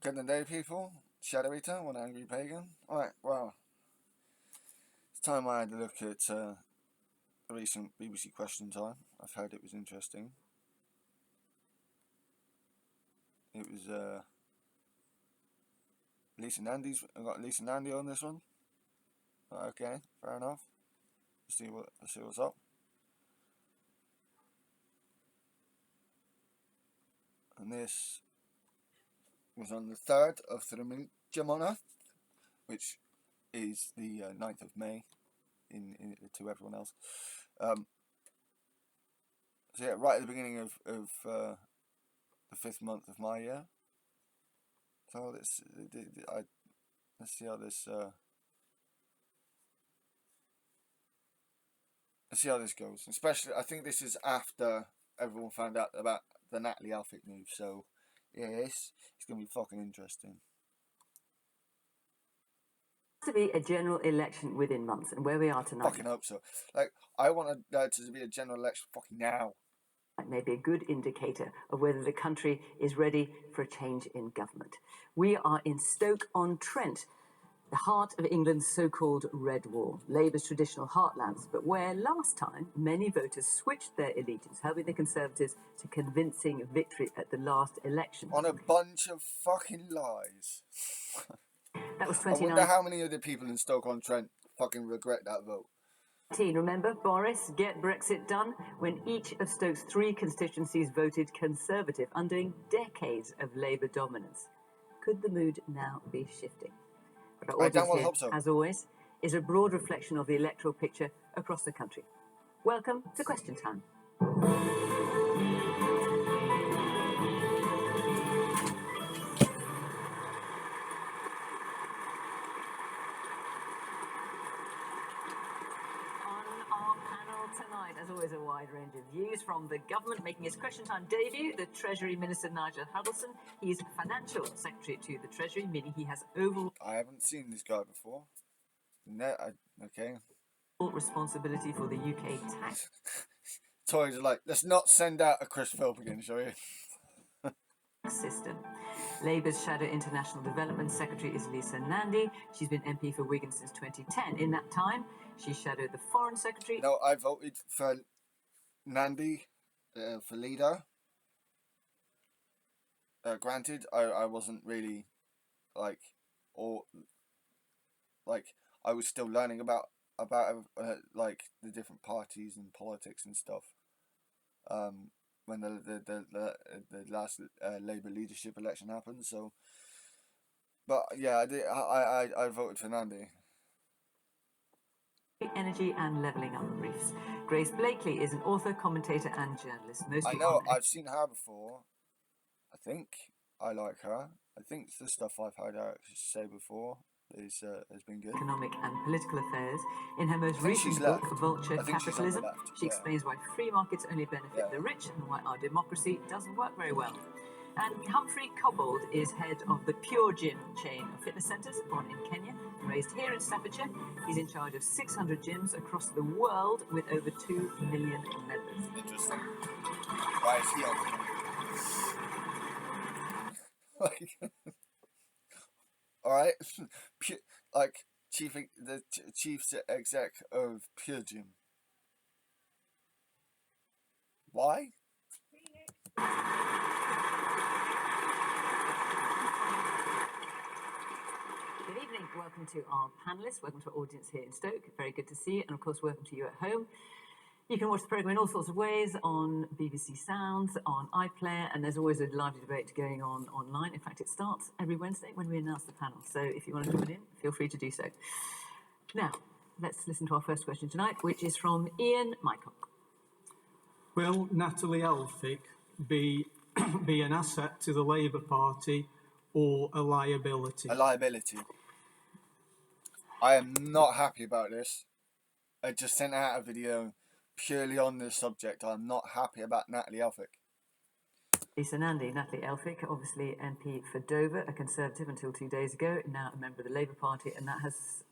Good day, people. Shadow Eater, one angry pagan. Alright, well, it's time I had a look at the recent BBC Question Time. I've heard it was interesting. It was Lisa Nandy's. I got Lisa Nandy on this one. Okay, fair enough. Let's see what's up. And this was on the 3rd of Þrimilcemōnaþ, which is the 9th of May to everyone else. So yeah, right at the beginning of the 5th month of my year. So let's see how this goes. Especially, I think this is after everyone found out about the Natalie Elphicke move. So yeah, it's gonna be fucking interesting. To be a general election within months, and where we are tonight. Fucking hope so. Like, I want to be a general election fucking now. That may be a good indicator of whether the country is ready for a change in government. We are in Stoke-on-Trent, the heart of England's so-called Red Wall, Labour's traditional heartlands, but where last time many voters switched their allegiance, helping the Conservatives to convincing victory at the last election. On a bunch of fucking lies. That was 29. I wonder how many of the people in Stoke-on-Trent fucking regret that vote. Remember, Boris, get Brexit done, when each of Stoke's 3 constituencies voted Conservative, undoing decades of Labour dominance. Could the mood now be shifting? But our audience here, hope so. As always, is a broad reflection of the electoral picture across the country. Welcome to Question Time. Tonight, as always, a wide range of views from the government. Making his Question Time debut, the Treasury Minister Nigel Huddleston. He's Financial Secretary to the Treasury, meaning he has overall... I haven't seen this guy before. No, okay. ...responsibility for the UK tax. Tories are like, let's not send out a Chris Philp again, shall we? System. Labour's Shadow International Development Secretary is Lisa Nandy. She's been MP for Wigan since 2010. In that time, she shadowed the Foreign Secretary. No, I voted for Nandy for leader. Granted, I wasn't really I was still learning about like the different parties and politics and stuff. When the last Labour leadership election happened, so. But yeah, I voted for Nandy. Energy and Levelling Up briefs. Grace Blakely is an author, commentator and journalist. I know, I've seen her before. I think I like her. I think the stuff I've heard her say before has been good. Economic and political affairs. In her most recent book, Vulture Capitalism, she explains why free markets only benefit the rich and why our democracy doesn't work very well. And Humphrey Cobbold is head of the Pure Gym chain of fitness centres, born in Kenya, raised here in Staffordshire. He's in charge of 600 gyms across the world with over 2 million members. Interesting. Why is he on all right, like the chief exec of Pure Gym. Why? Good evening. Welcome to our panellists. Welcome to our audience here in Stoke. Very good to see you. And of course, welcome to you at home. You can watch the programme in all sorts of ways, on BBC Sounds, on iPlayer, and there's always a lively debate going on online. In fact, it starts every Wednesday when we announce the panel. So if you want to join in, feel free to do so. Now, let's listen to our first question tonight, which is from Ian Mycock. Will Natalie Elphicke be an asset to the Labour Party or a liability? A liability. I am not happy about this. I just sent out a video purely on this subject. I'm not happy about Natalie Elphicke. Lisa Nandy, Natalie Elphicke, obviously MP for Dover, a Conservative until 2 days ago, now a member of the Labour Party, and that has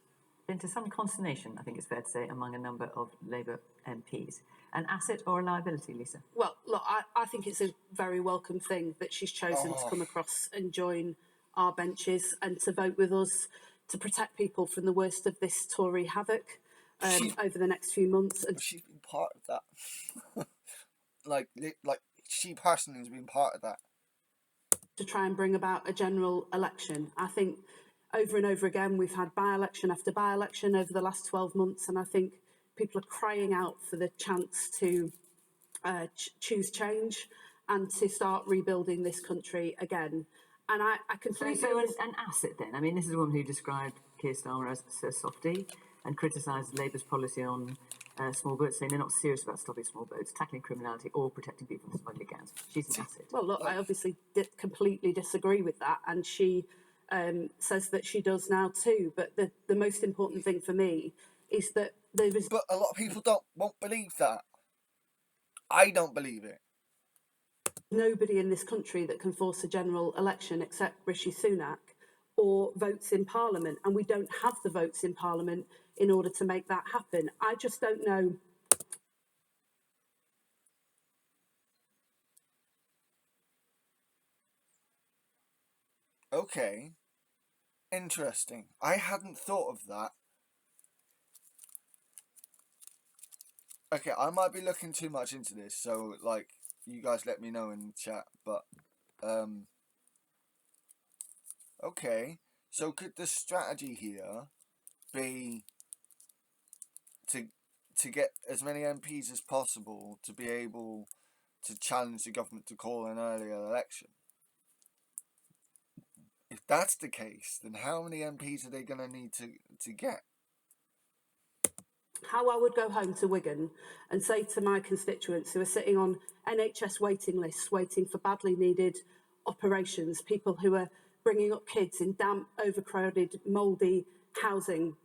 been to some consternation, I think it's fair to say, among a number of Labour MPs. An asset or a liability, Lisa? Well, look, I think it's a very welcome thing that she's chosen to come across and join our benches and to vote with us to protect people from the worst of this Tory havoc over the next few months. And she's been part of that. like she personally has been part of that. To try and bring about a general election. I think over and over again we've had by-election after by-election over the last 12 months, and I think people are crying out for the chance to choose change and to start rebuilding this country again. And I completely... So an asset then? I mean, this is a woman who described Keir Starmer as a softie and criticised Labour's policy on small boats, saying they're not serious about stopping small boats, tackling criminality or protecting people from smuggling gangs. She's an asset. Well, look, I obviously completely disagree with that, and she says that she does now too. But the most important thing for me is that there is... But a lot of people won't believe that. I don't believe it. Nobody in this country that can force a general election except Rishi Sunak or votes in Parliament, and we don't have the votes in Parliament in order to make that happen. I just don't know. Okay. Interesting. I hadn't thought of that. Okay, I might be looking too much into this, so, like, you guys let me know in the chat, but, okay. So could the strategy here be to get as many MPs as possible to be able to challenge the government to call an earlier election? If that's the case, then how many MPs are they going to need to get? How I would go home to Wigan and say to my constituents who are sitting on NHS waiting lists, waiting for badly needed operations, people who are bringing up kids in damp, overcrowded, mouldy housing,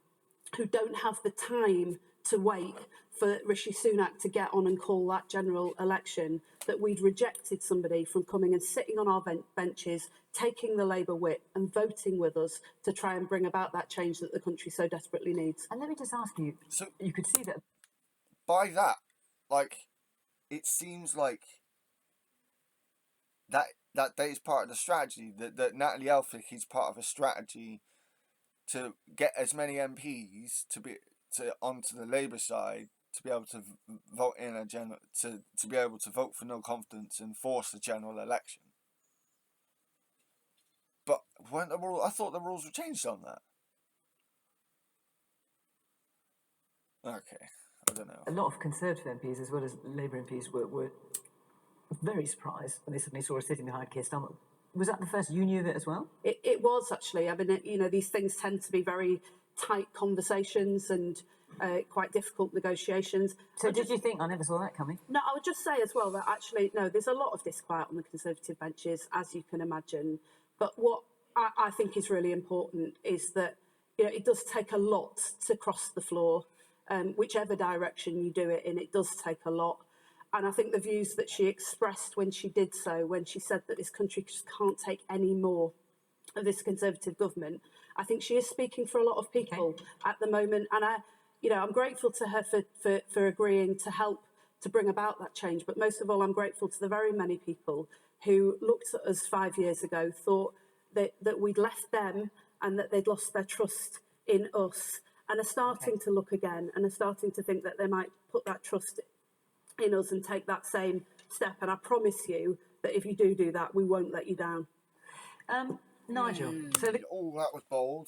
who don't have the time to wait for Rishi Sunak to get on and call that general election, that we'd rejected somebody from coming and sitting on our benches, taking the Labour whip and voting with us to try and bring about that change that the country so desperately needs. And let me just ask you, so you could see that... By that, like, it seems like that is part of the strategy, that Natalie Elphicke is part of a strategy to get as many MPs onto the Labour side to be able to vote in a general to be able to vote for no confidence and force a general election. But weren't the rules? I thought the rules were changed on that. Okay, I don't know. A lot of Conservative MPs as well as Labour MPs were very surprised when they suddenly saw us sitting behind Keir Starmer. Was that the first you knew of it as well? It was, actually. I mean, these things tend to be very tight conversations and quite difficult negotiations. So did you think, I never saw that coming? No, I would just say as well that actually, no, there's a lot of disquiet on the Conservative benches, as you can imagine. But what I think is really important is that it does take a lot to cross the floor, whichever direction you do it in, it does take a lot. And I think the views that she expressed when she did so, when she said that this country just can't take any more of this Conservative government, I think she is speaking for a lot of people at the moment. And I'm grateful to her for agreeing to help to bring about that change. But most of all, I'm grateful to the very many people who looked at us 5 years ago, thought that we'd left them and that they'd lost their trust in us, and are starting to look again and are starting to think that they might put that trust in us and take that same step. And I promise you that if you do that, we won't let you down. Nigel. So that was bold.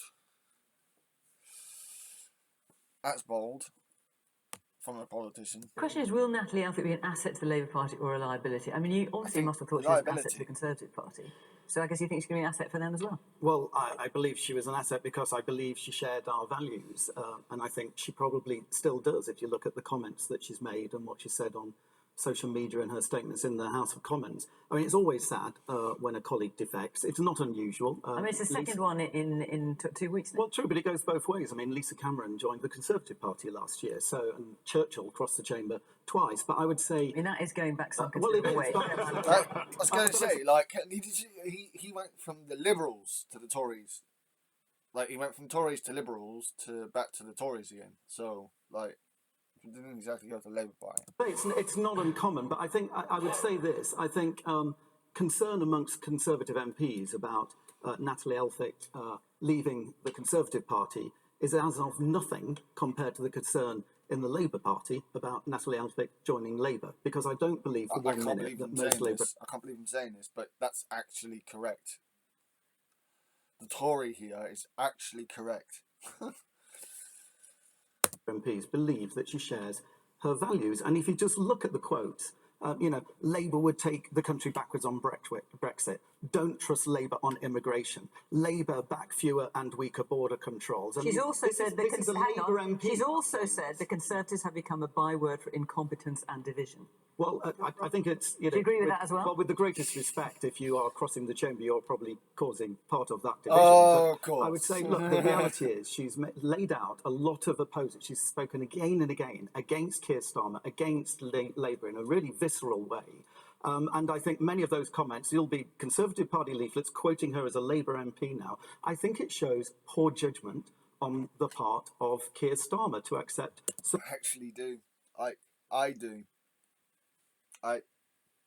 That's bold from a politician. The question is, will Natalie Elphicke be an asset to the Labour Party or a liability? I mean, you obviously must have thought she was an asset to the Conservative Party. So I guess you think she's going to be an asset for them as well? Well, I believe she was an asset because I believe she shared our values. And I think she probably still does if you look at the comments that she's made and what she said on social media and her statements in the House of Commons. I mean, it's always sad when a colleague defects. It's not unusual. I mean, it's the second one in 2 weeks now. Well, true, but it goes both ways. I mean, Lisa Cameron joined the Conservative Party last year, and Churchill crossed the chamber twice. But I would say... I mean, that is going back some considerable way. I was going to say, like, he went from the Liberals to the Tories. Like, he went from Tories to Liberals to back to the Tories again. So, like... didn't exactly go to the Labour Party. But it's not uncommon, but I think I would say this. I think concern amongst Conservative MPs about Natalie Elphicke leaving the Conservative Party is as of nothing compared to the concern in the Labour Party about Natalie Elphicke joining Labour, because I don't believe for 1 minute that most Labour... I can't believe I'm saying this, but that's actually correct. The Tory here is actually correct. MPs believe that she shares her values. And if you just look at the quotes, Labour would take the country backwards on Brexit. Don't trust Labour on immigration. Labour back fewer and weaker border controls. She's also said She's also said the Conservatives have become a byword for incompetence and division. Well, I think it's... Do you agree with that as well? Well, with the greatest respect, if you are crossing the chamber, you're probably causing part of that division. Oh, of course. I would say, look, the reality is she's laid out a lot of opposers. She's spoken again and again against Keir Starmer, against Labour in a really visceral way. And I think many of those comments, you'll be Conservative Party leaflets quoting her as a Labour MP now. I think it shows poor judgment on the part of Keir Starmer to accept... I actually do. I do.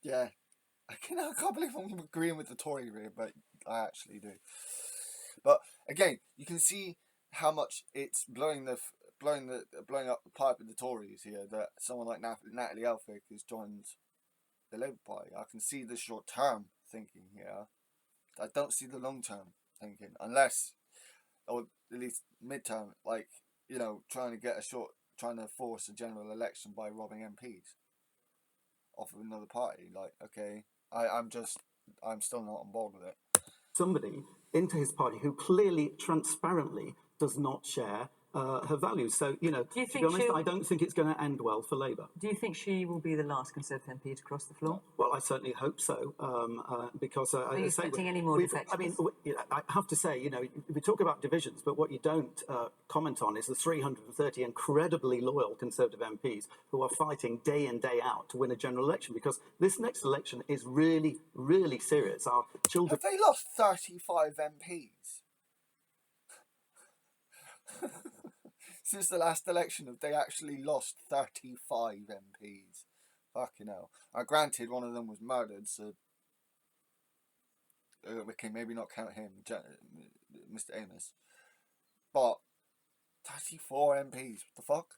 Yeah. I can't believe I'm agreeing with the Tory here, but I actually do. But again, you can see how much it's blowing up the pipe of the Tories here that someone like Natalie Elphicke has joined the Labour Party. I can see the short-term thinking here. I don't see the long-term thinking, unless, or at least mid-term, trying to force a general election by robbing MPs off of another party. I'm still not on board with it. Somebody into his party who clearly, transparently does not share her values. So, to be honest, I don't think it's going to end well for Labour. Do you think she will be the last Conservative MP to cross the floor? Well, I certainly hope so, because... Are you expecting any more defections? I have to say, we talk about divisions, but what you don't comment on is the 330 incredibly loyal Conservative MPs who are fighting day in, day out to win a general election, because this next election is really, really serious. Our children... Have they lost 35 MPs? Since the last election, have they actually lost 35 MPs? Fucking hell. Granted, one of them was murdered, so... okay, maybe not count him, Mr. Amos. But 34 MPs, what the fuck?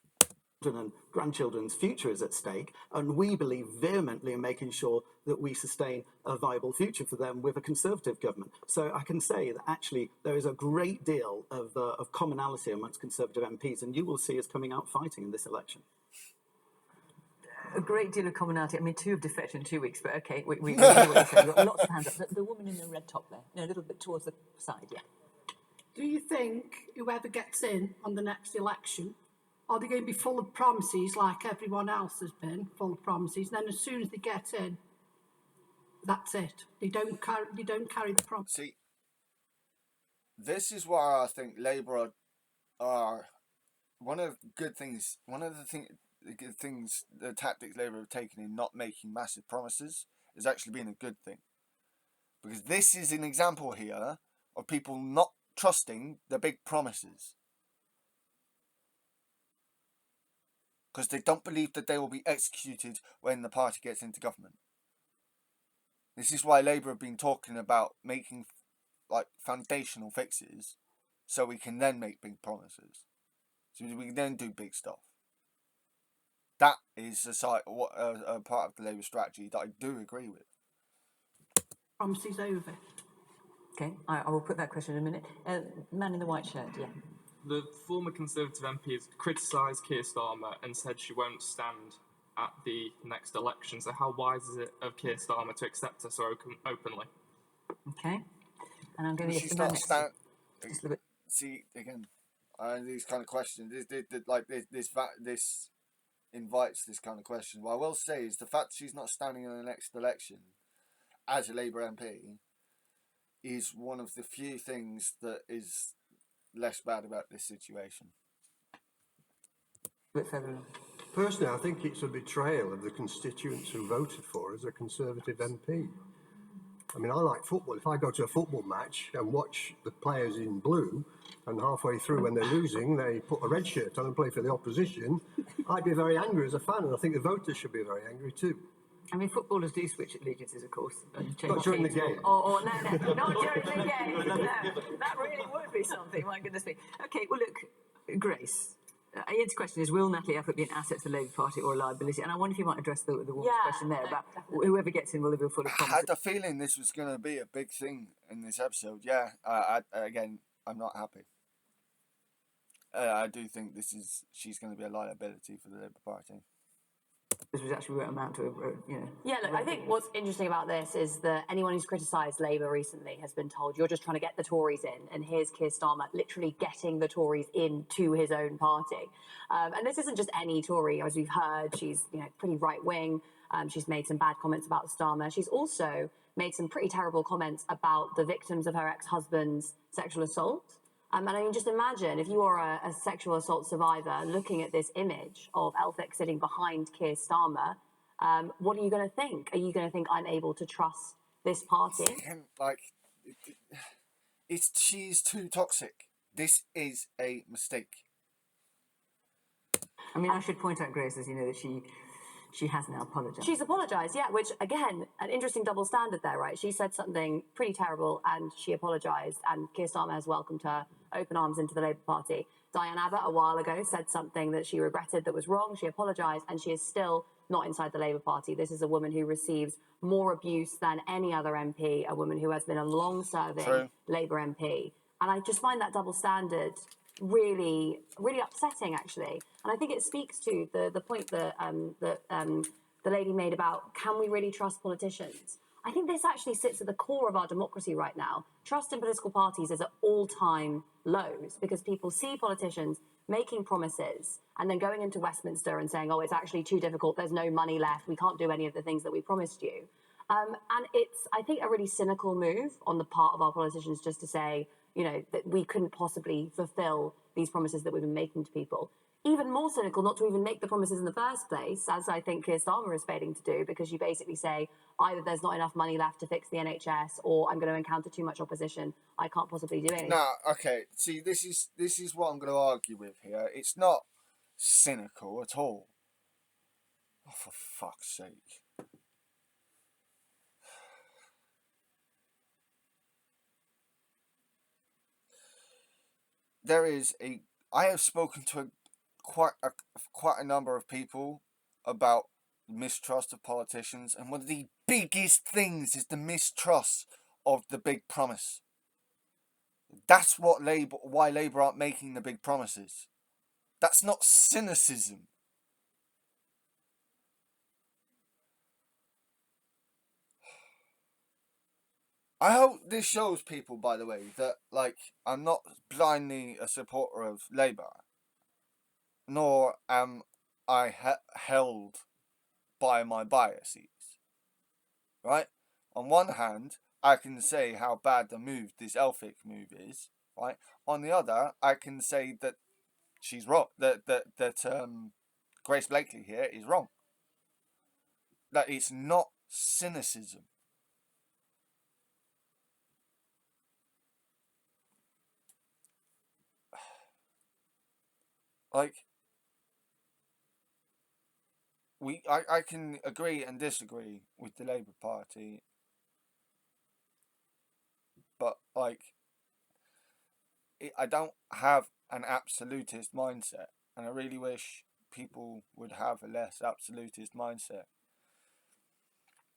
And grandchildren's future is at stake, and we believe vehemently in making sure that we sustain a viable future for them with a Conservative government. So I can say that actually there is a great deal of commonality amongst Conservative MPs, and you will see us coming out fighting in this election. A great deal of commonality. I mean, 2 have defected in 2 weeks, but okay, we know what you're saying. We've got lots of hands up. The woman in the red top there, no, a little bit towards the side, yeah. Do you think whoever gets in on the next election, are they going to be full of promises like everyone else has been, full of promises, and then as soon as they get in, that's it. They don't carry the promise. See, this is where I think Labour are one of the tactics Labour have taken in not making massive promises is actually being a good thing. Because this is an example here of people not trusting the big promises. Because they don't believe that they will be executed when the party gets into government. This is why Labour have been talking about making foundational fixes, so we can then make big promises, so we can then do big stuff. That is a part of the Labour strategy that I do agree with. Promises over. Okay, I will put that question in a minute. Man in the white shirt, yeah. The former Conservative MP has criticised Keir Starmer and said she won't stand at the next election. So how wise is it of Keir Starmer to accept her so openly? Okay. And I'm going to get the next. See, again, these kind of questions, this invites this kind of question. What I will say is the fact that she's not standing in the next election as a Labour MP is one of the few things that is less bad about this situation. Personally, I think it's a betrayal of the constituents who voted for her as a Conservative MP. I mean, I like football. If I go to a football match and watch the players in blue, and halfway through when they're losing, they put a red shirt on and play for the opposition, I'd be very angry as a fan, and I think the voters should be very angry too. I mean, footballers do switch allegiances, of course. And change Not during the teams. game. Or no, not during the game. No, that really would be something, my goodness me. Okay, well, look, Grace, Ian's question is, will Natalie Elphicke be an asset to the Labour Party or a liability? And I wonder if you might address the woman's question there about whoever gets in will be full of I promises. had a feeling this was going to be a big thing in this episode. Yeah, again, I'm not happy. I do think she's going to be a liability for the Labour Party. This was actually what amount to, Yeah, look, I think what's interesting about this is that anyone who's criticised Labour recently has been told you're just trying to get the Tories in, and here's Keir Starmer literally getting the Tories into his own party. And this isn't just any Tory, as we've heard. She's pretty right wing. She's made some bad comments about Starmer. She's also made some pretty terrible comments about the victims of her ex-husband's sexual assault. And I mean, just imagine if you are a sexual assault survivor looking at this image of Elphicke sitting behind Keir Starmer, what are you going to think? Are you going to think, I'm able to trust this party? She's too toxic. This is a mistake. I mean, I should point out, Grace, as you know, that she has now apologised. She's apologised, yeah, which, again, an interesting double standard there, right? She said something pretty terrible and she apologised, and Keir Starmer has welcomed her open arms into the Labour Party. Diane Abbott, a while ago, said something that she regretted that was wrong. She apologised, and she is still not inside the Labour Party. This is a woman who receives more abuse than any other MP, a woman who has been a long-serving Labour MP. And I just find that double standard really, really upsetting, actually. And I think it speaks to the point that the lady made about, can we really trust politicians? I think this actually sits at the core of our democracy right now. Trust in political parties is at all-time lows because people see politicians making promises and then going into Westminster and saying, oh, it's actually too difficult, there's no money left, we can't do any of the things that we promised you. And it's, I think, a really cynical move on the part of our politicians just to say, that we couldn't possibly fulfill these promises that we've been making to people. Even more cynical not to even make the promises in the first place, as I think Keir Starmer is failing to do, because you basically say either there's not enough money left to fix the NHS or I'm going to encounter too much opposition, I can't possibly do anything. No, okay, see, this is what I'm going to argue with here. It's not cynical at all. Oh, for fuck's sake. I have spoken to quite a number of people about mistrust of politicians, and one of the biggest things is the mistrust of the big promise. That's why Labour aren't making the big promises. That's not cynicism. I hope this shows people, by the way, that, I'm not blindly a supporter of Labour, nor am I held by my biases, right? On one hand, I can say how bad this Elphicke move is, right? On the other, I can say that she's wrong, that Grace Blakely here is wrong. That it's not cynicism. I can agree and disagree with the Labour Party, but I don't have an absolutist mindset, and I really wish people would have a less absolutist mindset,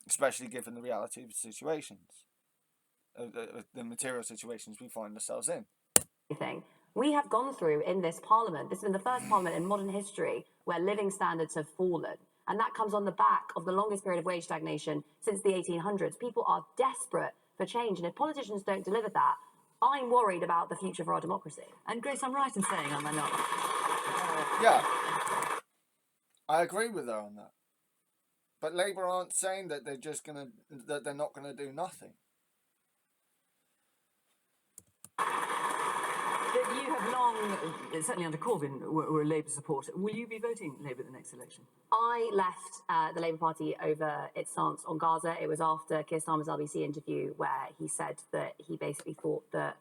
especially given the reality of the situations, the material situations we find ourselves in. We have gone through in this parliament, this has been the first parliament in modern history where living standards have fallen. And that comes on the back of the longest period of wage stagnation since the 1800s. People are desperate for change. And if politicians don't deliver that, I'm worried about the future for our democracy. And Grace, I'm right in saying, am I not? Yeah, I agree with her on that. But Labour aren't saying that they're not gonna do nothing. But you have long, certainly under Corbyn, were a Labour supporter. Will you be voting Labour at the next election? I left the Labour Party over its stance on Gaza. It was after Keir Starmer's LBC interview where he said that he basically thought that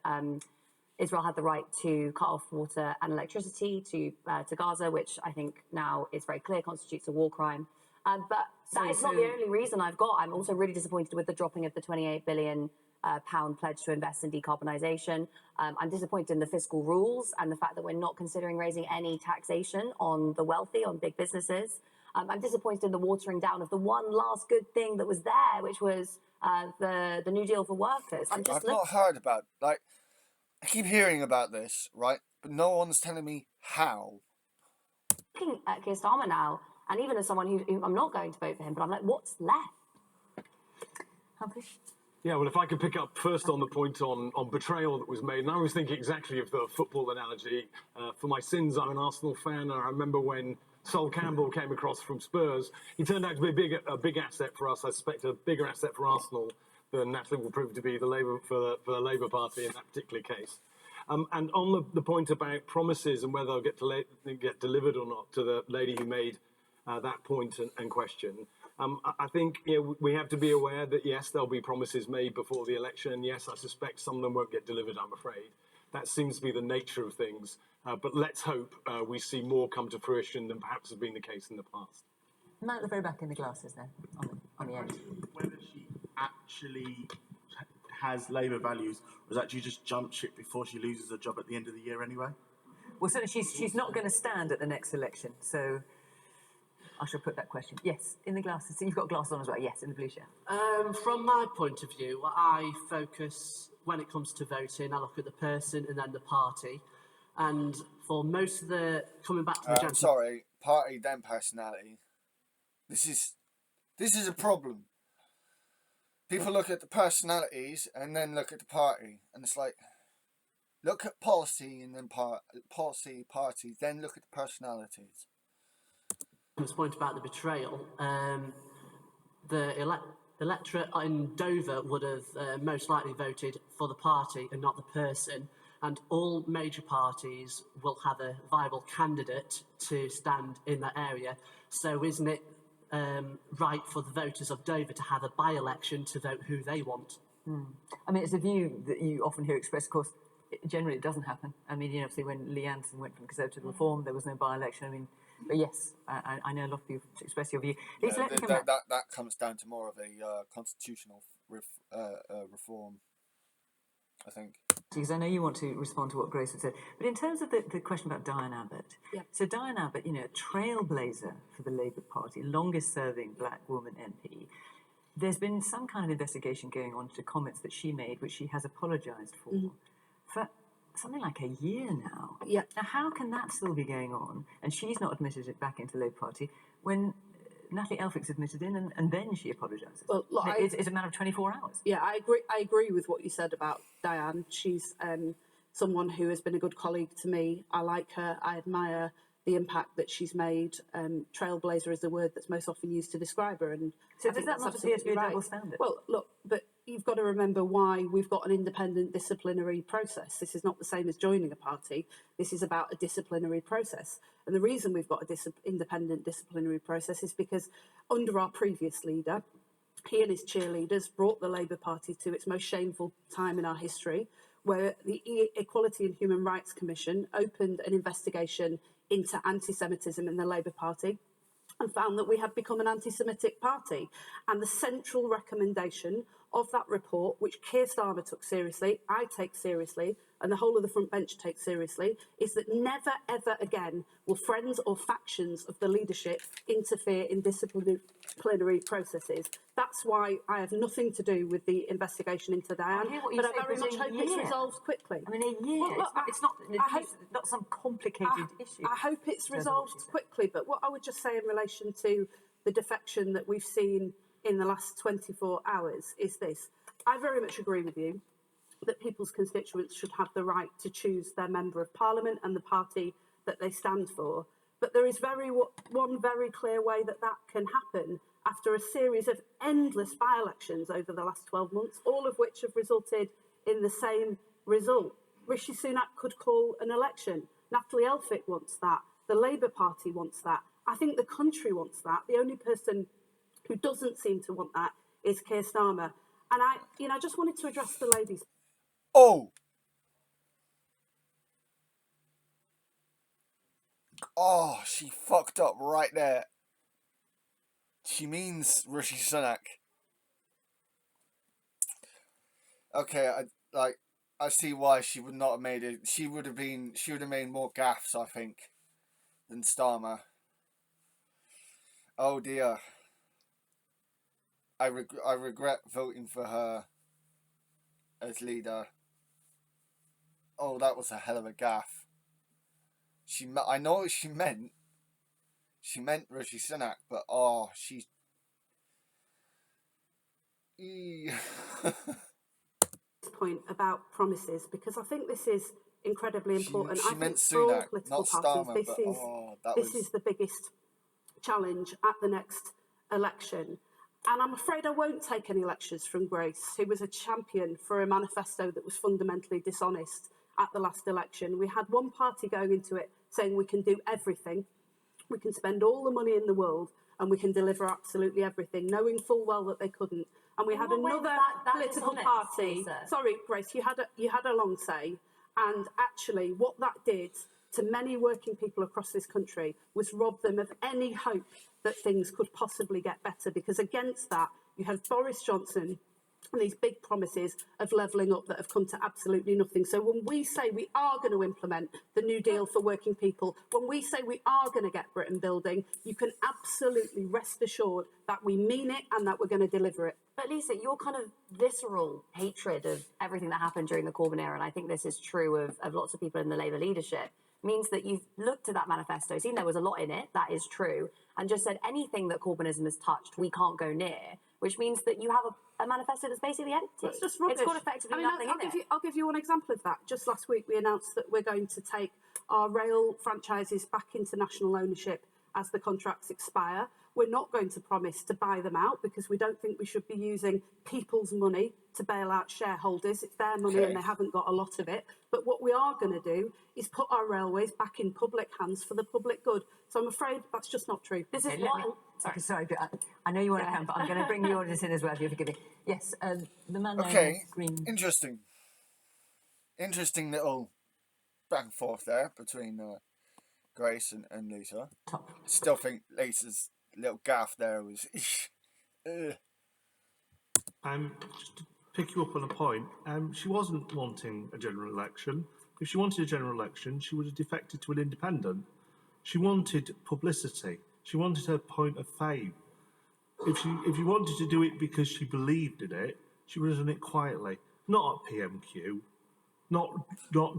Israel had the right to cut off water and electricity to Gaza, which I think now is very clear constitutes a war crime. But that is not the only reason I've got. I'm also really disappointed with the dropping of the £28 billion pledge to invest in decarbonisation. I'm disappointed in the fiscal rules and the fact that we're not considering raising any taxation on the wealthy, on big businesses. I'm disappointed in the watering down of the one last good thing that was there, which was the New Deal for workers. I've not heard about, like, I keep hearing about this, right? But no one's telling me how. Looking at Keir Starmer now, and even as someone who I'm not going to vote for him, but I'm like, what's left? Yeah, well, if I could pick up first on the point on betrayal that was made, and I was thinking exactly of the football analogy. For my sins, I'm an Arsenal fan, and I remember when Sol Campbell came across from Spurs, he turned out to be a big asset for us. I suspect a bigger asset for Arsenal than Natalie will prove to be for the Labour Party in that particular case. And on the point about promises and whether they'll get delivered or not to the lady who made that point and question, I think we have to be aware that, yes, there'll be promises made before the election. Yes, I suspect some of them won't get delivered, I'm afraid. That seems to be the nature of things. But let's hope we see more come to fruition than perhaps has been the case in the past. Matt, at the very back in the glasses there, on the end. Whether she actually has Labour values, or has actually just jumped ship before she loses her job at the end of the year anyway? Well, certainly she's not going to stand at the next election, so I shall put that question. Yes, in the glasses. So you've got glasses on as well. Yes, in the blue shirt. From my point of view, I focus, when it comes to voting, I look at the person and then the party. And for most of the, coming back to the gentleman... Sorry, party then personality. This is a problem. People look at the personalities and then look at the party, and it's like, look at policy and then party, then look at the personalities. This point about the betrayal, the electorate in Dover would have most likely voted for the party and not the person, and all major parties will have a viable candidate to stand in that area. So isn't it right for the voters of Dover to have a by-election to vote who they want? I mean, it's a view that you often hear expressed. Of course, generally it doesn't happen. I mean, obviously when Lee Anderson went from Conservative to Reform, there was no by-election. I mean, but yes, I know a lot of you express your view. That comes down to more of a constitutional reform, I think. Because I know you want to respond to what Grace had said, but in terms of the question about Diane Abbott, so Diane Abbott, trailblazer for the Labour Party, longest-serving black woman MP, there's been some kind of investigation going on to comments that she made, which she has apologised for something like a year now. Yeah. Now, how can that still be going on, and she's not admitted it back into the Labour Party, when Natalie Elphick's admitted in and then she apologises? Well, look, it's a matter of 24 hours. Yeah, I agree with what you said about Diane. She's someone who has been a good colleague to me. I like her. I admire the impact that she's made. Trailblazer is the word that's most often used to describe her. And so does that not appear to be a double standard? Well, look, but you've got to remember why we've got an independent disciplinary process. This is not the same as joining a party. This is about a disciplinary process. And the reason we've got an independent disciplinary process is because under our previous leader, he and his cheerleaders brought the Labour Party to its most shameful time in our history, where the Equality and Human Rights Commission opened an investigation into anti-Semitism in the Labour Party and found that we had become an anti-Semitic party. And the central recommendation of that report, which Keir Starmer took seriously, I take seriously, and the whole of the front bench takes seriously, is that never, ever again will friends or factions of the leadership interfere in disciplinary processes. That's why I have nothing to do with the investigation into Diane, but I very much hope it's resolved quickly. I mean, a year. Well, look, it's not some complicated issue. I hope it's resolved quickly, but what I would just say in relation to the defection that we've seen in the last 24 hours is this. I very much agree with you that people's constituents should have the right to choose their member of parliament and the party that they stand for. But there is one very clear way that that can happen after a series of endless by-elections over the last 12 months, all of which have resulted in the same result. Rishi Sunak could call an election. Natalie Elphick wants that. The Labour Party wants that. I think the country wants that. The only person who doesn't seem to want that is Keir Starmer. And I just wanted to address the ladies. Oh, she fucked up right there. She means Rishi Sunak. Okay, I see why she would not have made it. She would have made more gaffes, I think, than Starmer. Oh dear. I regret voting for her as leader. Oh, that was a hell of a gaffe. I know what she meant. She meant Rishi Sunak, but she. Point about promises, because I think this is incredibly important. She I meant think for all Sunak, political not parties, Starmer, this is the biggest challenge at the next election. And I'm afraid I won't take any lectures from Grace, who was a champion for a manifesto that was fundamentally dishonest at the last election. We had one party going into it saying we can do everything, we can spend all the money in the world, and we can deliver absolutely everything, knowing full well that they couldn't. And we had another political party. Sorry, Grace, you had a long say, and actually, what that did to many working people across this country was rob them of any hope that things could possibly get better. Because against that, you have Boris Johnson and these big promises of levelling up that have come to absolutely nothing. So when we say we are going to implement the New Deal for working people, when we say we are going to get Britain building, you can absolutely rest assured that we mean it and that we're going to deliver it. But Lisa, your kind of visceral hatred of everything that happened during the Corbyn era, and I think this is true of lots of people in the Labour leadership, means that you've looked at that manifesto, seen there was a lot in it, that is true, and just said anything that Corbynism has touched, we can't go near, which means that you have a manifesto that's basically empty. It's just rubbish. It's got effectively nothing in it. I'll give you one example of that. Just last week, we announced that we're going to take our rail franchises back into national ownership as the contracts expire. We're not going to promise to buy them out because we don't think we should be using people's money to bail out shareholders. It's their money and they haven't got a lot of it. But what we are going to do is put our railways back in public hands for the public good. So I'm afraid that's just not true. This is sorry, I know you want to come, but I'm going to bring the audience in as well, if you forgive me. Yes, the man in green. Interesting little back and forth there between Grace and Lisa. I still think Lisa's little gaff there was. Just to pick you up on a point, she wasn't wanting a general election. If she wanted a general election, she would have defected to an independent. She wanted publicity. She wanted her point of fame. If she wanted to do it because she believed in it, she would have done it quietly, not at PMQ, not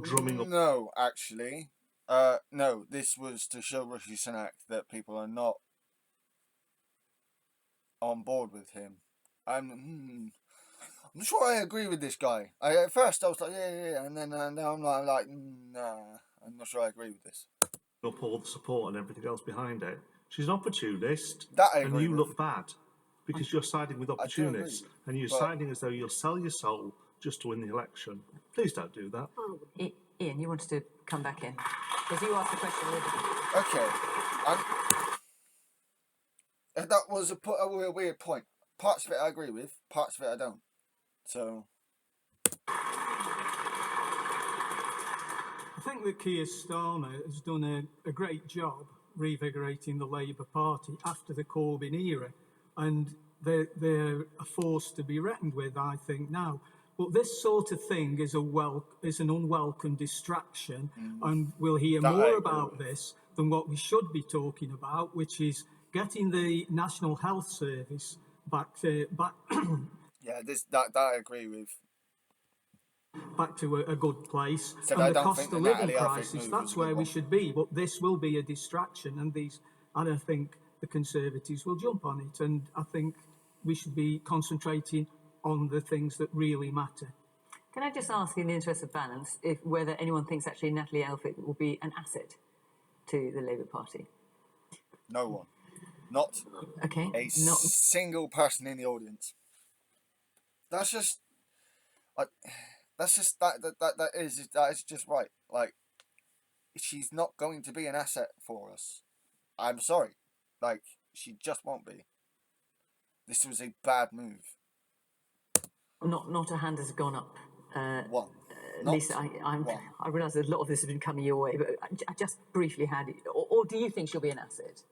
drumming up. No, actually, no. This was to show Rishi Sunak that people are not on board with him. I'm not sure I agree with this guy. At first I was like, yeah, and then now I'm like, nah, I'm not sure I agree with this. Up all the support and everything else behind it. She's an opportunist, and you look bad because you're siding with opportunists, and you're siding as though you'll sell your soul just to win the election. Please don't do that. Ian, you wanted to come back in because you asked the question. Okay, that was a weird point. Parts of it I agree with, parts of it I don't. So I think that Keir Starmer has done a great job revigorating the Labour Party after the Corbyn era, and they're a force to be reckoned with, I think, now. But this sort of thing is an unwelcome distraction, and we'll hear more about this than what we should be talking about, which is getting the National Health Service back. Yeah, that I agree with. Back to a good place. Except and the cost of living crisis, that's where we should be. But this will be a distraction, and I think the Conservatives will jump on it. And I think we should be concentrating on the things that really matter. Can I just ask, in the interest of balance, whether anyone thinks actually Natalie Elphicke will be an asset to the Labour Party? No one. Not a single person in the audience. That is just right. Like, she's not going to be an asset for us. I'm sorry. Like, she just won't be. This was a bad move. Not a hand has gone up. One. Lisa, I realise that a lot of this has been coming your way, but I just briefly had it. Or do you think she'll be an asset?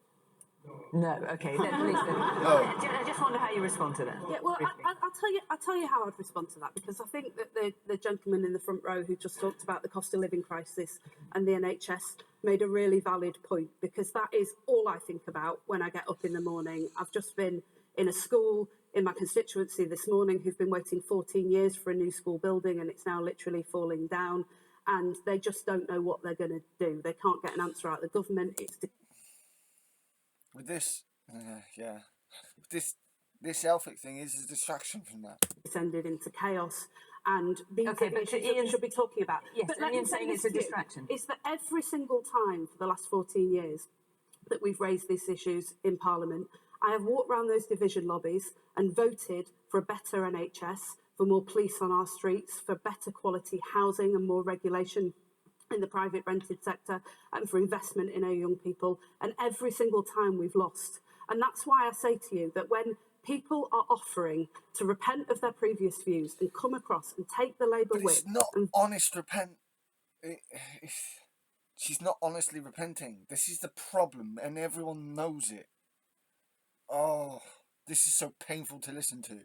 No, okay. Then please. I just wonder how you respond to that. Yeah, well, I'll tell you how I'd respond to that, because I think that the gentleman in the front row who just talked about the cost of living crisis and the NHS made a really valid point, because that is all I think about when I get up in the morning. I've just been in a school in my constituency this morning who've been waiting 14 years for a new school building, and it's now literally falling down, and they just don't know what they're going to do. They can't get an answer out of the government. With this, this Elphick thing is a distraction from that. Descended into chaos, and these Okay, are but issues that we should be talking about. Yes, but and Ian's saying it's a distraction. It's that every single time for the last 14 years that we've raised these issues in Parliament, I have walked around those division lobbies and voted for a better NHS, for more police on our streets, for better quality housing and more regulation in the private rented sector, and for investment in our young people. And every single time we've lost. And that's why I say to you that when people are offering to repent of their previous views and come across and take the Labour whip... It's not honest she's not honestly repenting. This is the problem, and everyone knows it. Oh, this is so painful to listen to.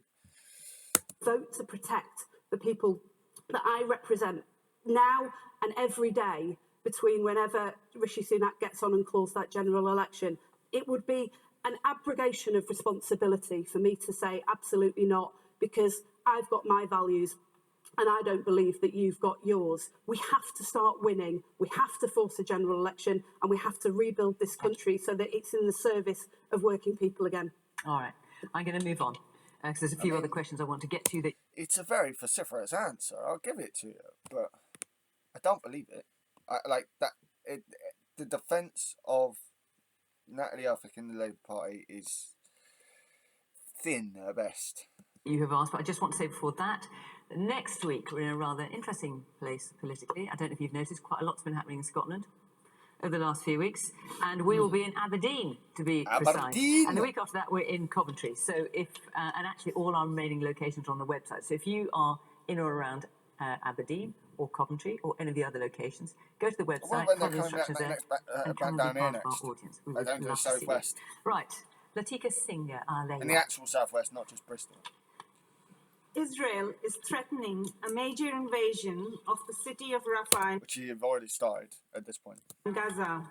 Vote to protect the people that I represent now and every day, between whenever Rishi Sunak gets on and calls that general election. It would be an abrogation of responsibility for me to say absolutely not, because I've got my values and I don't believe that you've got yours. We have to start winning. We have to force a general election, and we have to rebuild this country so that it's in the service of working people again. All right. I'm going to move on, because there's a few other questions I want to get to. That it's a very vociferous answer. I'll give it to you, but I don't believe it. The defence of Natalie Elphick in the Labour Party is thin at best. You have asked, but I just want to say before that, next week we're in a rather interesting place politically. I don't know if you've noticed, quite a lot's been happening in Scotland over the last few weeks, and we will be in Aberdeen, to be precise. And the week after that we're in Coventry. So and actually all our remaining locations are on the website. So if you are in or around Aberdeen or Coventry or any of the other locations, go to the website, follow the instructions there, and come and be part of our audience. We would love to see you. Right, Latika Singh, our lady. In the actual southwest, not just Bristol. Israel is threatening a major invasion of the city of Rafah, which you've already started at this point. In Gaza.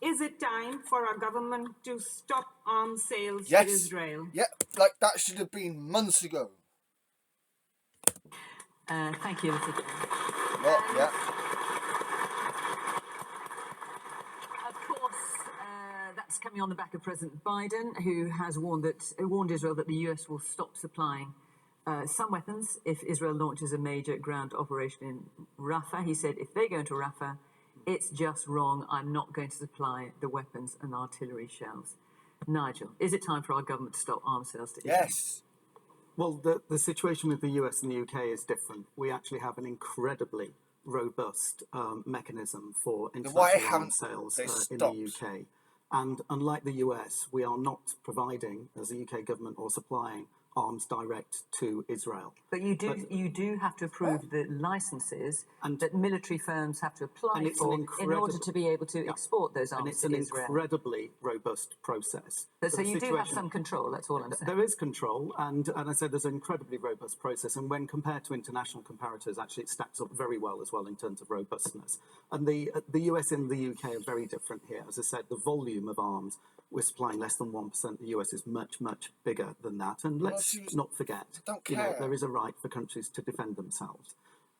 Is it time for our government to stop arms sales to Israel? Yeah, like that should have been months ago. Thank you, Latika. Well, yeah. Of course, that's coming on the back of President Biden, who has warned Israel that the US will stop supplying some weapons if Israel launches a major ground operation in Rafah. He said, if they go into Rafah, it's just wrong. I'm not going to supply the weapons and artillery shells. Nigel, is it time for our government to stop arms sales to Israel? Yes. Well, the situation with the US and the UK is different. We actually have an incredibly robust mechanism for international arms sales in the UK. And unlike the US, we are not providing, as the UK government, or supplying arms direct to Israel. But you do have to approve the licenses that military firms have to apply for in order to be able to export those arms to Israel. And it's an incredibly robust process. But so you do have some control, that's all I'm saying. There is control, and I said there's an incredibly robust process, and when compared to international comparators, actually it stacks up very well as well in terms of robustness. And the US and the UK are very different here. As I said, the volume of arms, we're supplying less than 1%. The US is much, much bigger than that. And let's not forget, there is a right for countries to defend themselves.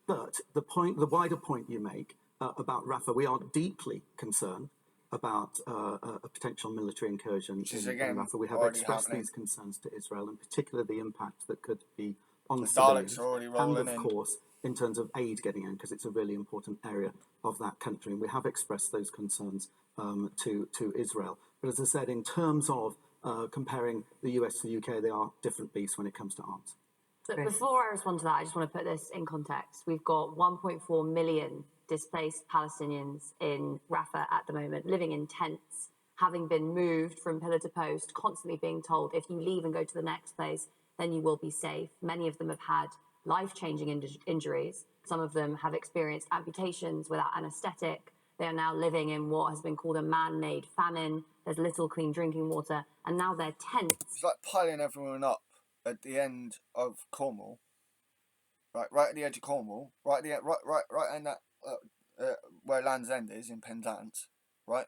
But the wider point you make about Rafah, we are deeply concerned about a potential military incursion in Rafah. We have expressed these concerns to Israel, in particular the impact that could be on civilians, and of course, in terms of aid getting in, because it's a really important area of that country. And we have expressed those concerns to Israel. But as I said, in terms of comparing the US to the UK, they are different beasts when it comes to arms. So before I respond to that, I just want to put this in context. We've got 1.4 million displaced Palestinians in Rafah at the moment, living in tents, having been moved from pillar to post, constantly being told, if you leave and go to the next place, then you will be safe. Many of them have had life-changing injuries. Some of them have experienced amputations without anaesthetic. They are now living in what has been called a man-made famine. There's little clean drinking water, and now their tents. It's like piling everyone up at the end of Cornwall, right at the edge of Cornwall, right at the right in that where Land's End is in Penzance, right,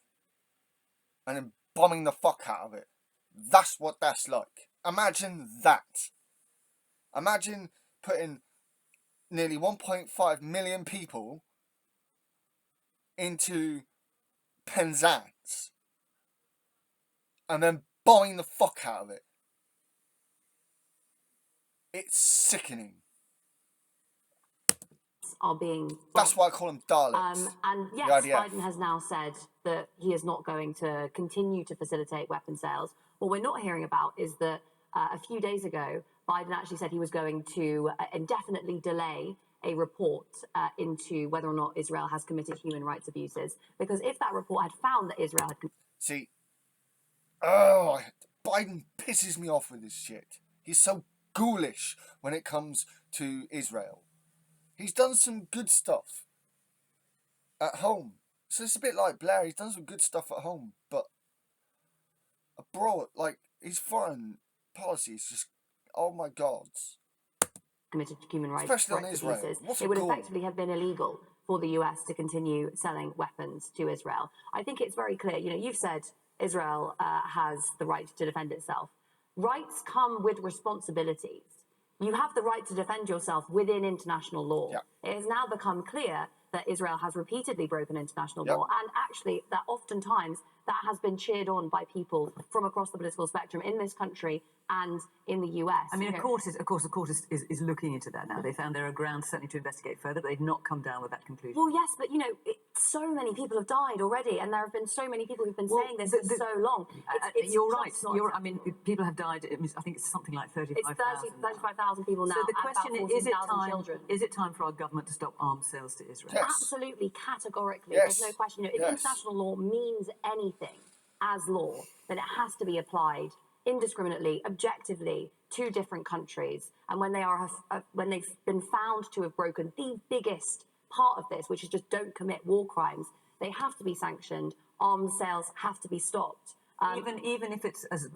and then bombing the fuck out of it. That's what that's like. Imagine that. Imagine putting nearly 1.5 million people into Penzance and then bombing the fuck out of it. It's sickening. Are being. That's why I call them Daleks. And yes, Biden has now said that he is not going to continue to facilitate weapon sales. What we're not hearing about is that a few days ago, Biden actually said he was going to indefinitely delay a report into whether or not Israel has committed human rights abuses. Because if that report had found that Israel had... See, Biden pisses me off with this shit. He's so ghoulish when it comes to Israel. He's done some good stuff at home. So it's a bit like Blair. He's done some good stuff at home, but abroad, like, his foreign policy is just, oh my God. Committed human rights Especially on Israel. Abuses, it would effectively have been illegal for the US to continue selling weapons to Israel. I think it's very clear. You know, you've said Israel has the right to defend itself. Rights come with responsibilities. You have the right to defend yourself within international law. Yep. It has now become clear that Israel has repeatedly broken international law, and actually that oftentimes that has been cheered on by people from across the political spectrum in this country and in the US. I mean, the court is looking into that now. They found there are grounds certainly to investigate further, but they've not come down with that conclusion. Well, yes, but, you know, so many people have died already, and there have been so many people who've been saying this for so long. You're right. I mean, people have died. I think it's something like 35,000. It's 35,000 people now. So the question is children. Is it time for our government to stop arms sales to Israel? Yes. Absolutely, categorically. Yes. There's no question. You know, if international law means anything as law, then it has to be applied indiscriminately, objectively, to different countries. And when they've been found to have broken the biggest part of this, which is just don't commit war crimes, they have to be sanctioned. Arms sales have to be stopped. Even if it's, as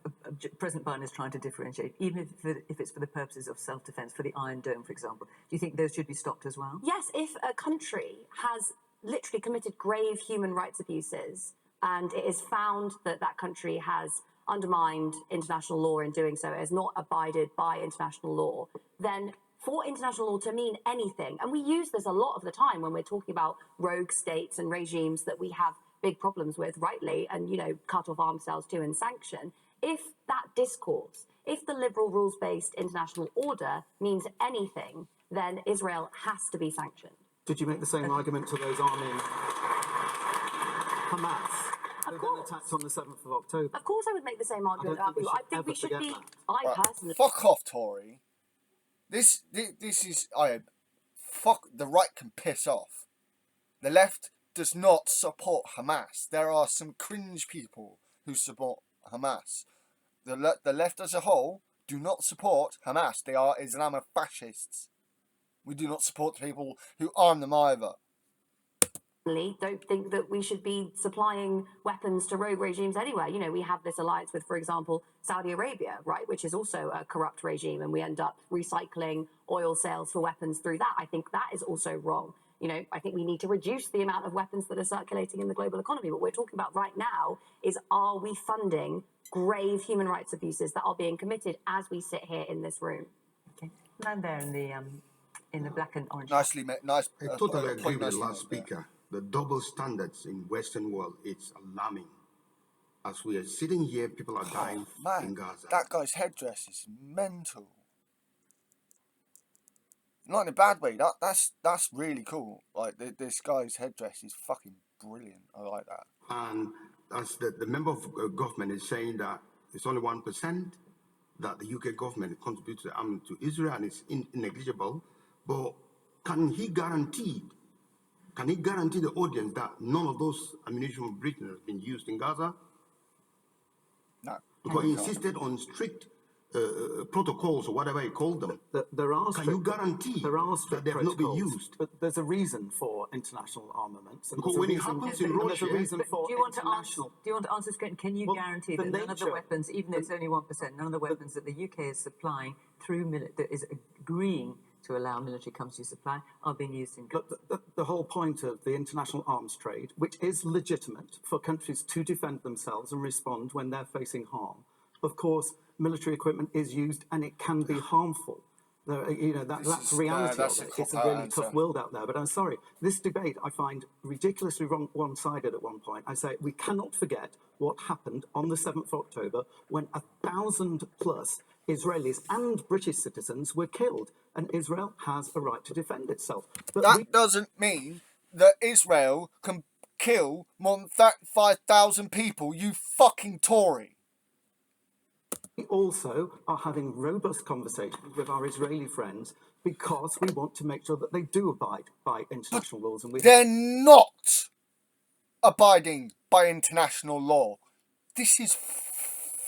President Biden is trying to differentiate, even if it's for the purposes of self-defense, for the Iron Dome, for example, do you think those should be stopped as well? Yes, if a country has literally committed grave human rights abuses and it is found that that country has undermined international law in doing so, it has not abided by international law, then for international law to mean anything, and we use this a lot of the time when we're talking about rogue states and regimes that we have big problems with, rightly, and, you know, cut off arms sales to and sanction, if that discourse, if the liberal rules-based international order means anything, then Israel has to be sanctioned. Did you make the same argument to those arming Hamas? Of course. Attacks on the 7th of October. Of course I would make the same argument. I think we should be... Right. Fuck off, Tory. This is... fuck, the right can piss off. The left does not support Hamas. There are some cringe people who support Hamas. The left as a whole do not support Hamas. They are Islamofascists. We do not support the people who arm them either. Don't think that we should be supplying weapons to rogue regimes anywhere. You know, we have this alliance with, for example, Saudi Arabia, right, which is also a corrupt regime, and we end up recycling oil sales for weapons through that. I think that is also wrong. You know, I think we need to reduce the amount of weapons that are circulating in the global economy. What we're talking about right now is, are we funding grave human rights abuses that are being committed as we sit here in this room? Okay. Man there in the black and orange. Nicely made. Nice. I totally agree with the last speaker. The double standards in Western world, it's alarming. As we are sitting here, people are dying in Gaza. That guy's headdress is mental. Not in a bad way. That's really cool. Like, this guy's headdress is fucking brilliant. I like that. And as the member of government is saying that it's only 1% that the UK government contributes to the army to Israel, and it's negligible. But can he guarantee the audience that none of those ammunition from Britain has been used in Gaza? No. Because he insisted on strict protocols or whatever you call them. There are Can you guarantee that they have not been used? But there's a reason for international armaments. And Because when it happens in Russia, there's a reason for Do you want to answer? international. Do you want to answer this question? Can you guarantee that none of the weapons, even though it's only 1%, none of the weapons that the UK is supplying through that is agreeing to allow military companies to supply are being used in Gaza? The whole point of the international arms trade, which is legitimate for countries to defend themselves and respond when they're facing harm. Of course, military equipment is used and it can be harmful. That's reality of it. It's a really tough world out there. But I'm sorry, this debate I find ridiculously one-sided at one point. I say we cannot forget what happened on the 7th of October when 1,000+ Israelis and British citizens were killed, and Israel has a right to defend itself. But that doesn't mean that Israel can kill more than 5,000 people, you fucking Tory. We also are having robust conversations with our Israeli friends because we want to make sure that they do abide by international laws. And they're not abiding by international law. This is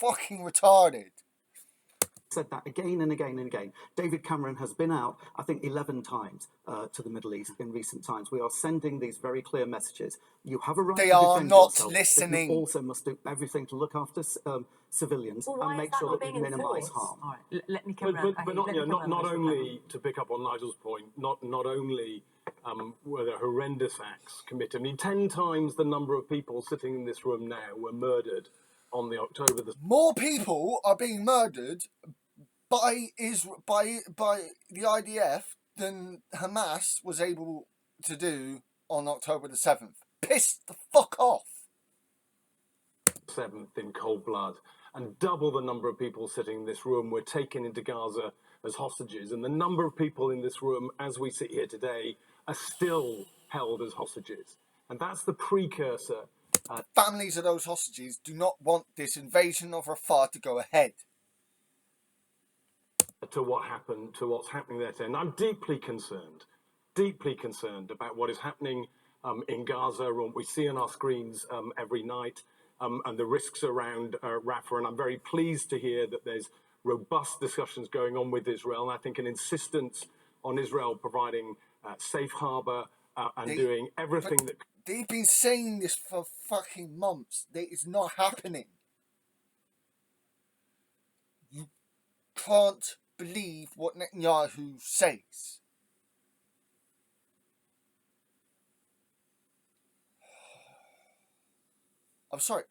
fucking retarded. Said that again and again and again. David Cameron has been out, I think, 11 times to the Middle East in recent times. We are sending these very clear messages. You have a right to defend yourself. They are not listening. But you also must do everything to look after civilians and make sure that we minimise harm. All right, let me come around. But not only, to pick up on Nigel's point, not only were there horrendous acts committed. I mean, 10 times the number of people sitting in this room now were murdered on the October the... More people are being murdered by the IDF than Hamas was able to do on October the 7th. Piss the fuck off. 7th in cold blood, and double the number of people sitting in this room were taken into Gaza as hostages, and the number of people in this room as we sit here today are still held as hostages, and that's the precursor. Families of those hostages do not want this invasion of Rafah to go ahead. To what happened, to what's happening there today. And I'm deeply concerned about what is happening in Gaza, and what we see on our screens every night, and the risks around Rafah. And I'm very pleased to hear that there's robust discussions going on with Israel, and I think an insistence on Israel providing safe harbour and doing everything that... They've been saying this for fucking months. It's not happening. You can't believe what Netanyahu says. I'm sorry,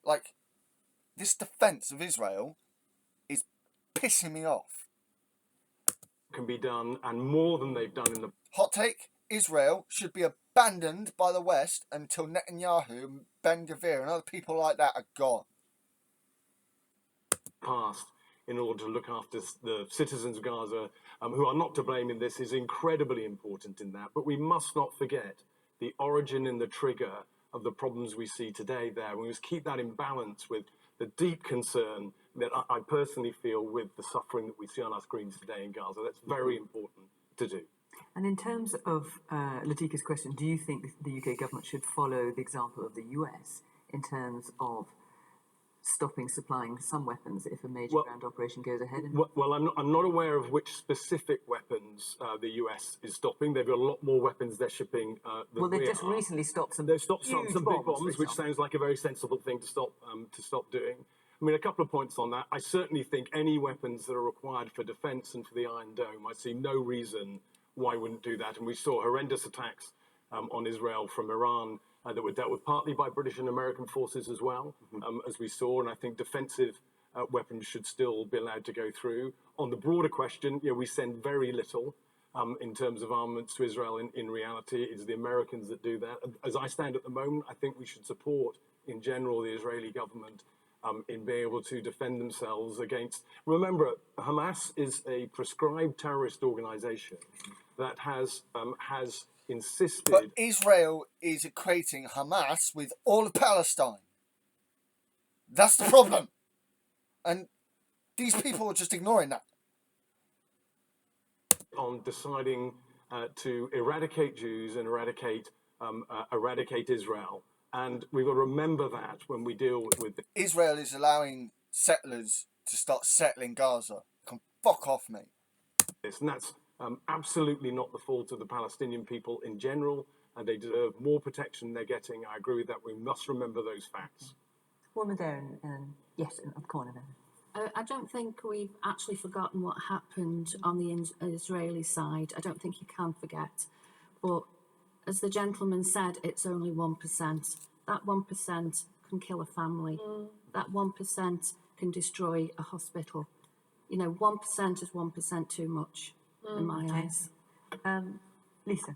this defense of Israel is pissing me off. Can be done, and more than they've done in the... Hot take, Israel should be abandoned by the West until Netanyahu, Ben Gvir and other people like that are gone. Past, in order to look after the citizens of Gaza, who are not to blame in this, is incredibly important in that. But we must not forget the origin and the trigger of the problems we see today there. We must keep that in balance with the deep concern that I personally feel with the suffering that we see on our screens today in Gaza. That's very important to do. And in terms of Latika's question, do you think the UK government should follow the example of the US in terms of stopping supplying some weapons if a major ground operation goes ahead? Well, I'm not aware of which specific weapons the US is stopping. They've got a lot more weapons they're shipping than they've just recently stopped some. They've stopped some big bombs, which sounds like a very sensible thing to stop doing. I mean, a couple of points on that. I certainly think any weapons that are required for defence and for the Iron Dome, I see no reason why we wouldn't do that. And we saw horrendous attacks on Israel from Iran that were dealt with partly by British and American forces as well, as we saw. And I think defensive weapons should still be allowed to go through. On the broader question, we send very little in terms of armaments to Israel. In reality, it's the Americans that do that. As I stand at the moment, I think we should support, in general, the Israeli government in being able to defend themselves against... Remember, Hamas is a prescribed terrorist organisation that has insisted... But Israel is equating Hamas with all of Palestine. That's the problem. And these people are just ignoring that. On deciding to eradicate Jews and eradicate Israel. And we've got to remember that when we deal with... Israel is allowing settlers to start settling Gaza. fuck off, mate. And that's absolutely not the fault of the Palestinian people in general, and they deserve more protection they're getting. I agree with that. We must remember those facts. Woman there, yes, in the corner there. I don't think we've actually forgotten what happened on the Israeli side. I don't think you can forget. But as the gentleman said, it's only 1%. That 1% can kill a family. That 1% can destroy a hospital. You know, 1% is 1% too much in my eyes. Lisa.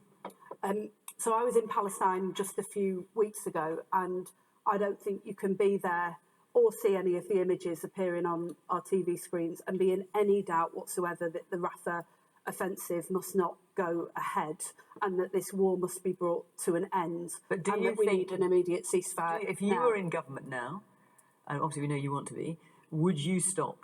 So I was in Palestine just a few weeks ago, and I don't think you can be there or see any of the images appearing on our TV screens and be in any doubt whatsoever that the Rafah offensive must not go ahead and that this war must be brought to an end. But do and you that we think, need an immediate ceasefire? If you were in government now, and obviously we know you want to be, would you stop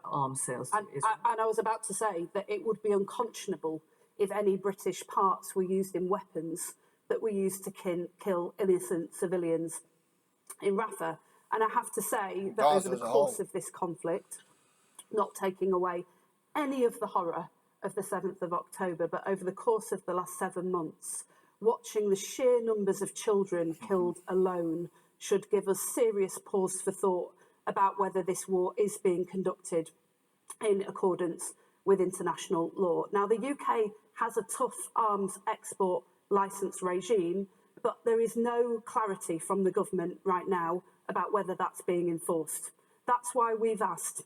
arms sales to Israel? And I was about to say that it would be unconscionable if any British parts were used in weapons that were used to kill innocent civilians in Rafah. And I have to say that over the course of this conflict, not taking away any of the horror of the 7th of October, but over the course of the last 7 months, watching the sheer numbers of children killed alone should give us serious pause for thought about whether this war is being conducted in accordance with international law. Now, the UK has a tough arms export licence regime, but there is no clarity from the government right now about whether that's being enforced. That's why we've asked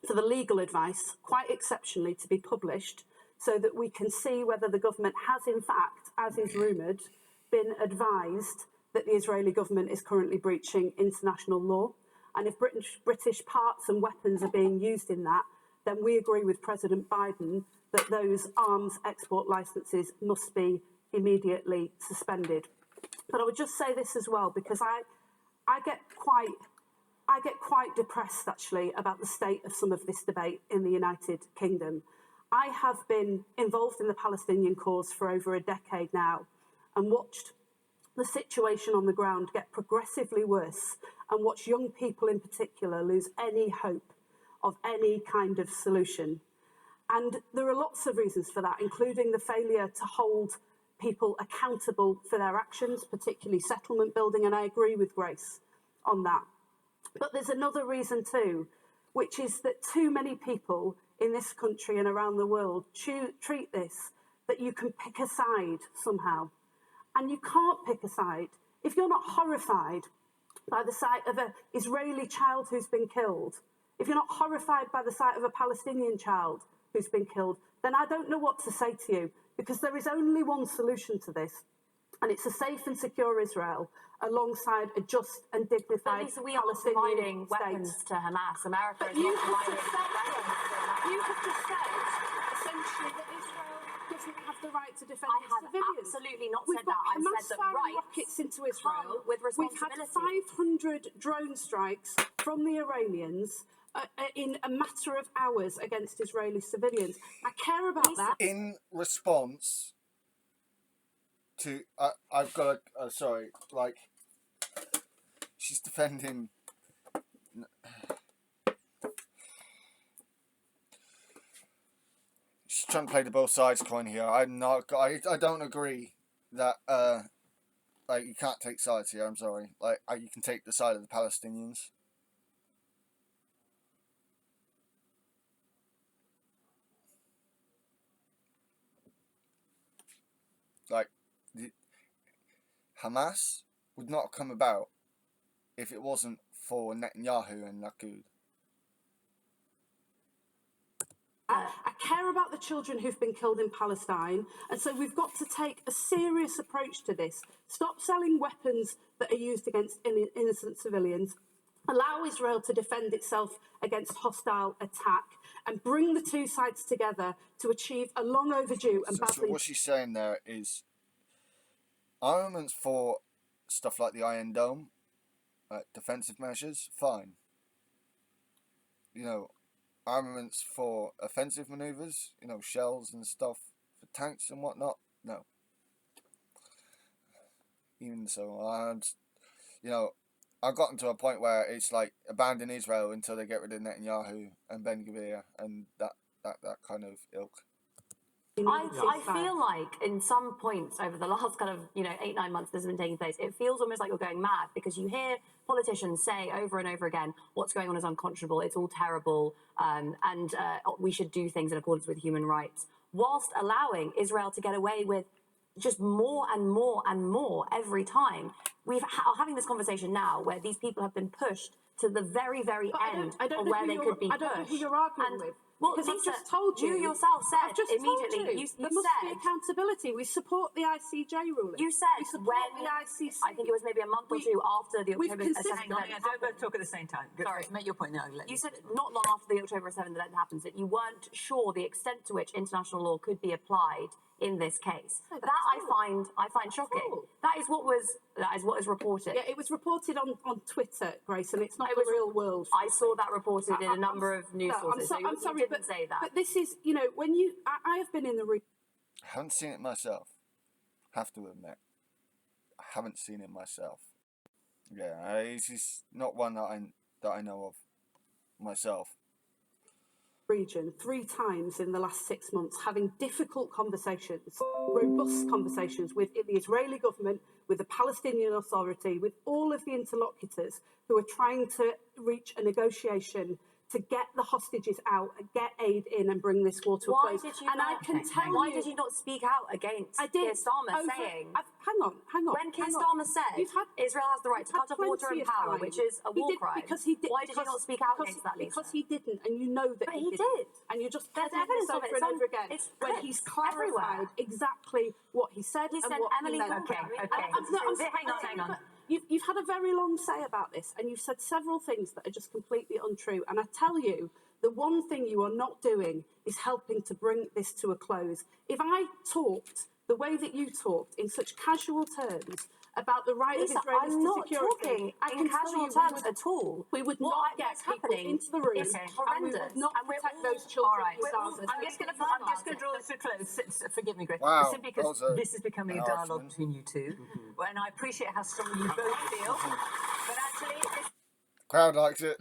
for the legal advice, quite exceptionally, to be published so that we can see whether the government has, in fact, as is rumoured, been advised that the Israeli government is currently breaching international law. And if British parts and weapons are being used in that, then we agree with President Biden that those arms export licences must be immediately suspended. But I would just say this as well, because I get quite depressed, actually, about the state of some of this debate in the United Kingdom. I have been involved in the Palestinian cause for over a decade now and watched the situation on the ground get progressively worse and watch young people in particular lose any hope of any kind of solution. And there are lots of reasons for that, including the failure to hold people accountable for their actions, particularly settlement building, and I agree with Grace on that. But there's another reason too, which is that too many people in this country and around the world treat this that you can pick a side somehow. And you can't pick a side. If you're not horrified by the sight of an Israeli child who's been killed, if you're not horrified by the sight of a Palestinian child who's been killed, then I don't know what to say to you, because there is only one solution to this, and it's a safe and secure Israel alongside a just and dignified Lisa, we are Palestinian providing state. weapons to Hamas. America But is you not have providing just said, weapons. you have just said essentially that Israel doesn't have the right to defend its civilians. Absolutely not We've said that. got I Hamas said that firing rights rockets into Israel. with We've had responsibility. 500 drone strikes from the Iranians in a matter of hours against Israeli civilians. I care about that. In response to, I've got a, sorry, like, she's defending. She's trying to play the both sides coin here. I don't agree that like you can't take sides here. I'm sorry. Like you can take the side of the Palestinians. Like Hamas would not have come about if it wasn't for Netanyahu and Likud. I care about the children who've been killed in Palestine, and so we've got to take a serious approach to this. Stop selling weapons that are used against innocent civilians. Allow Israel to defend itself against hostile attack, and bring the two sides together to achieve a long overdue and badly... So what she's saying there is armaments for stuff like the Iron Dome, defensive measures, fine. You know, armaments for offensive maneuvers, you know, shells and stuff for tanks and whatnot, no. Even so, and you know, I've gotten to a point where it's like abandon Israel until they get rid of Netanyahu and Ben Gvir and that kind of ilk. I feel like in some points over the last kind of 8-9 months this has been taking place, it feels almost like you're going mad because you hear politicians say over and over again what's going on is unconscionable, it's all terrible, and we should do things in accordance with human rights, whilst allowing Israel to get away with just more and more and more every time. We're having this conversation now where these people have been pushed to the very, very end of where they could be pushed. I don't know who you're arguing with. Well, because Lisa, I've just told you. You yourself said I've just immediately. Told you, there must be accountability. We support the ICJ ruling. You said we support when the ICC. I think it was maybe a month or two after the October 7th. Hang on, don't both talk at the same time. Sorry, make your point now. You said not long after the October 7th event happens that you weren't sure the extent to which international law could be applied in this case. No, that I find shocking. That is what is reported. Yeah, it was reported on Twitter, Grace, and it's not the real world. I saw that reported in a number of news sources. I'm sorry, you didn't say that. But this is, when I have been in the room. I haven't seen it myself. Have to admit, I haven't seen it myself. Yeah, it's just not one that I know of myself. Region 3 times in the last 6 months, having difficult conversations, robust conversations with the Israeli government, with the Palestinian Authority, with all of the interlocutors who are trying to reach a negotiation to get the hostages out, get aid in, and bring this war to a close. Why did you not speak out against Keir Starmer saying? Hang on. When Keir Starmer said Israel has the right to cut off water and power, which is a war crime, why did you not speak out against that, Lisa? Because he didn't, and you know that but he did. And you're just there's evidence of it over and over again. When he's clarified exactly what he said and what Emily he meant. Hang on. You've had a very long say about this, and you've said several things that are just completely untrue. And I tell you, the one thing you are not doing is helping to bring this to a close. If I talked the way that you talked in such casual terms about the right Lisa, of Israelis I'm not to security, talking in casual terms at all. We would not get people into the room, is horrendous. And we would not protect those children. I'm just going to draw this to a close. Forgive me, Grace. Wow, simply because this is becoming a dialogue between you two, and I appreciate how strongly you both feel. But actually, crowd likes it.